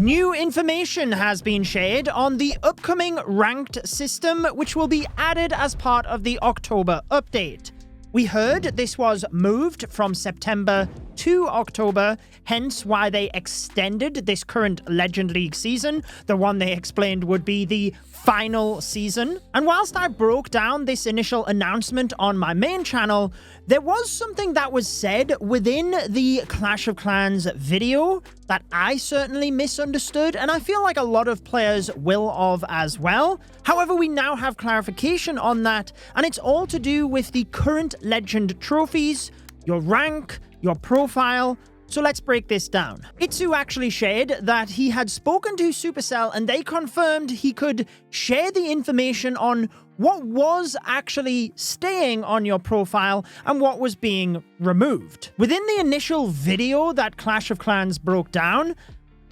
New information has been shared on the upcoming ranked system, which will be added as part of the October update. We heard this was moved from September to October, hence why they extended this current Legend League season, the one they explained would be the final season. And whilst I broke down this initial announcement on my main channel, there was something that was said within the Clash of Clans video that I certainly misunderstood, and I feel like a lot of players will have as well. However, we now have clarification on that, and it's all to do with the current Legend trophies, your rank, your profile. So let's break this down. iTzu actually shared that he had spoken to Supercell and they confirmed he could share the information on what was actually staying on your profile and what was being removed. Within the initial video that Clash of Clans broke down,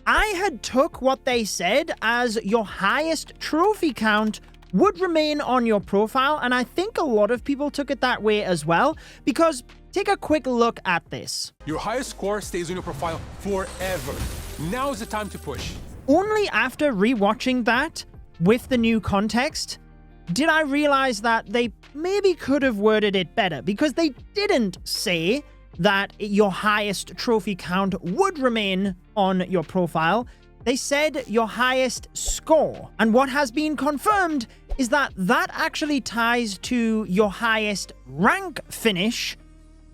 I had took what they said as your highest trophy count would remain on your profile, and I think a lot of people took it that way as well, because take a quick look at this. Your highest score stays on your profile forever. Now is the time to push. Only after rewatching that with the new context did I realize that they maybe could have worded it better, because they didn't say that your highest trophy count would remain on your profile. They said your highest score. And what has been confirmed is that that actually ties to your highest rank finish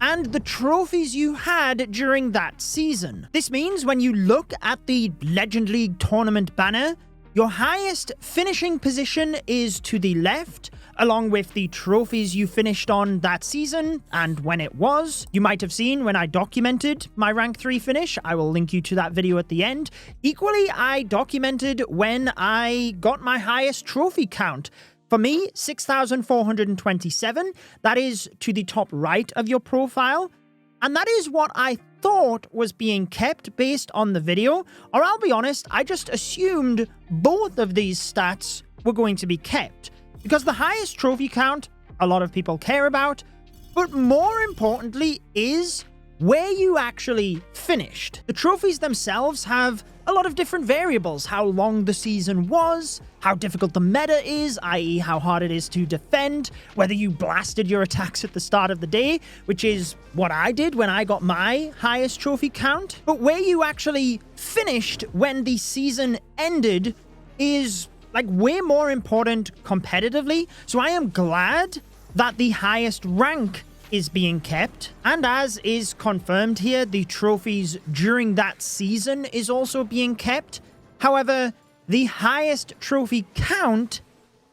and the trophies you had during that season. This means when you look at the Legend League tournament banner, your highest finishing position is to the left, along with the trophies you finished on that season and when it was. You might have seen when I documented my rank 3 finish. I will link you to that video at the end. Equally, I documented when I got my highest trophy count. For me, 6,427. That is to the top right of your profile. And that is what I thought was being kept based on the video. Or I'll be honest, I just assumed both of these stats were going to be kept, because the highest trophy count a lot of people care about, but more importantly is where you actually finished. The trophies themselves have a lot of different variables: how long the season was, how difficult the meta is, i.e. how hard it is to defend, whether you blasted your attacks at the start of the day, which is what I did when I got my highest trophy count. But where you actually finished when the season ended is like way more important competitively. So I am glad that the highest rank is being kept, and as is confirmed here, the trophies during that season is also being kept. However, the highest trophy count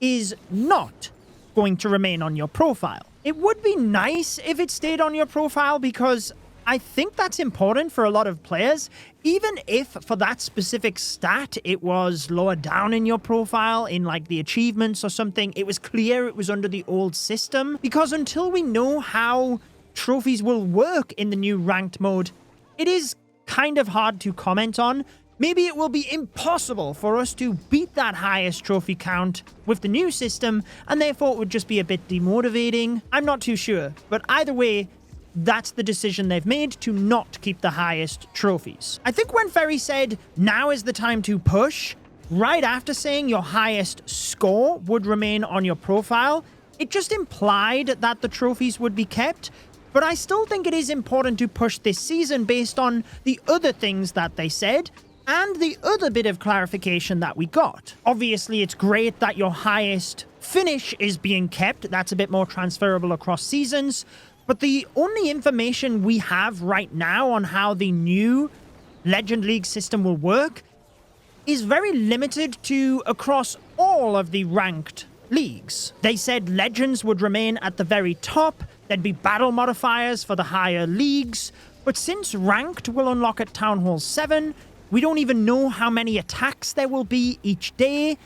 is not going to remain on your profile. It would be nice if it stayed on your profile, because I think that's important for a lot of players, even if for that specific stat it was lower down in your profile in like the achievements or something. It was clear it was under the old system, because until we know how trophies will work in the new ranked mode, it is kind of hard to comment on. Maybe it will be impossible for us to beat that highest trophy count with the new system, and therefore it would just be a bit demotivating. I'm not too sure, but either way, that's the decision they've made, to not keep the highest trophies. I think when Ferry said, now is the time to push, right after saying your highest score would remain on your profile, it just implied that the trophies would be kept. But I still think it is important to push this season based on the other things that they said and the other bit of clarification that we got. Obviously, it's great that your highest finish is being kept. That's a bit more transferable across seasons. But the only information we have right now on how the new Legend League system will work is very limited to across all of the ranked leagues. They said Legends would remain at the very top, there'd be battle modifiers for the higher leagues, but since Ranked will unlock at Town Hall 7, we don't even know how many attacks there will be each day.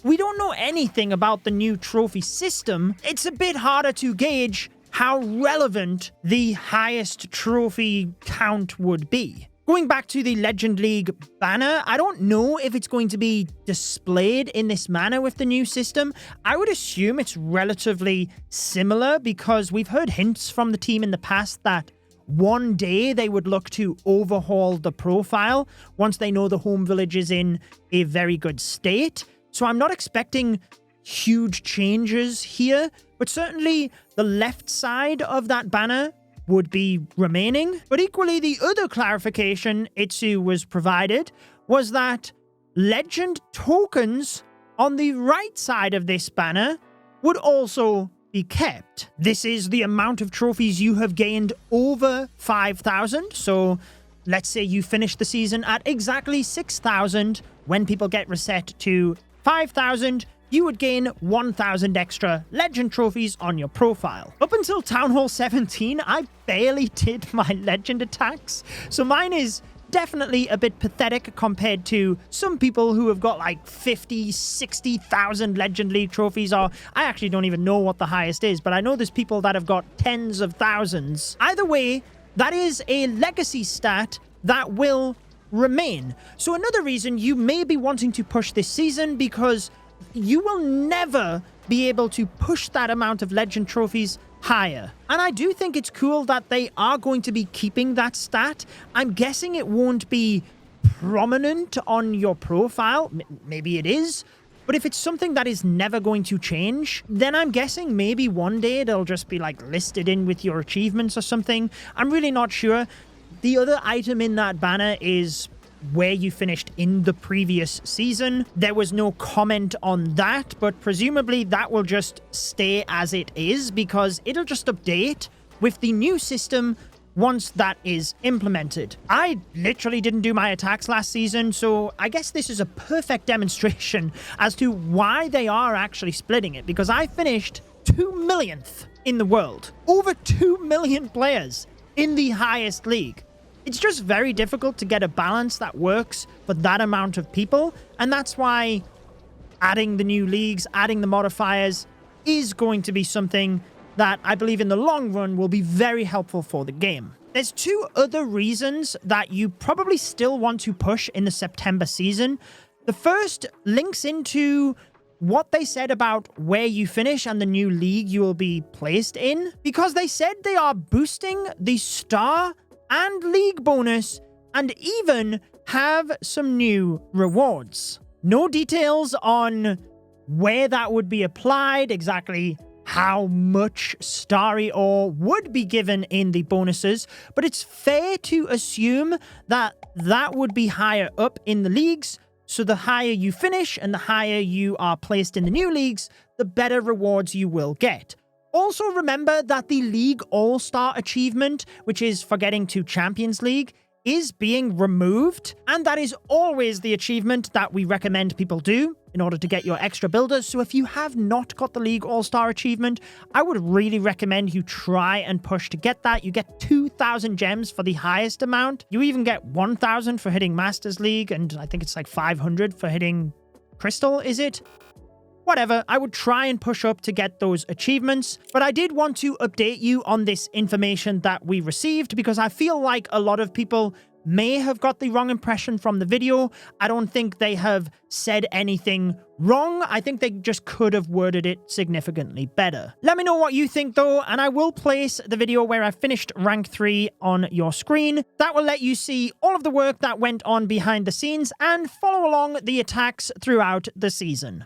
We don't know anything about the new trophy system. It's a bit harder to gauge how relevant the highest trophy count would be. Going back to the Legend League banner, I don't know if it's going to be displayed in this manner with the new system. I would assume it's relatively similar, because we've heard hints from the team in the past that one day they would look to overhaul the profile once they know the home village is in a very good state. So I'm not expecting huge changes here, but certainly the left side of that banner would be remaining. But equally, the other clarification iTzu was provided was that legend tokens on the right side of this banner would also be kept. This is the amount of trophies you have gained over 5,000. So let's say you finish the season at exactly 6,000. When people get reset to 5,000, you would gain 1,000 extra legend trophies on your profile. Up until Town Hall 17, I barely did my legend attacks. So mine is definitely a bit pathetic compared to some people who have got like 50, 60,000 Legend League trophies, or I actually don't even know what the highest is, but I know there's people that have got tens of thousands. Either way, that is a legacy stat that will remain. So another reason you may be wanting to push this season, because you will never be able to push that amount of legend trophies higher. And I do think it's cool that they are going to be keeping that stat. I'm guessing it won't be prominent on your profile. Maybe it is. But if it's something that is never going to change, then I'm guessing maybe one day it'll just be like listed in with your achievements or something. I'm really not sure. The other item in that banner is where you finished in the previous season. There was no comment on that, but presumably that will just stay as it is because it'll just update with the new system once that is implemented. I literally didn't do my attacks last season, so I guess this is a perfect demonstration as to why they are actually splitting it, because I finished 2 millionth in the world. Over 2 million players in the highest league. It's just very difficult to get a balance that works for that amount of people, and that's why adding the new leagues, adding the modifiers is going to be something that I believe in the long run will be very helpful for the game. There's two other reasons that you probably still want to push in the September season. The first links into what they said about where you finish and the new league you will be placed in, because they said they are boosting the star and league bonus, and even have some new rewards. No details on where that would be applied, exactly how much starry ore would be given in the bonuses, but it's fair to assume that that would be higher up in the leagues, so the higher you finish and the higher you are placed in the new leagues, the better rewards you will get. Also remember that the League All-Star achievement, which is for getting to Champions League, is being removed, and that is always the achievement that we recommend people do in order to get your extra builders. So if you have not got the League All-Star achievement, I would really recommend you try and push to get that. You get 2,000 gems for the highest amount. You even get 1,000 for hitting Masters League, and I think it's like 500 for hitting Crystal, is it? Whatever, I would try and push up to get those achievements, but I did want to update you on this information that we received because I feel like a lot of people may have got the wrong impression from the video. I don't think they have said anything wrong. I think they just could have worded it significantly better. Let me know what you think though, and I will place the video where I finished rank 3 on your screen. That will let you see all of the work that went on behind the scenes and follow along the attacks throughout the season.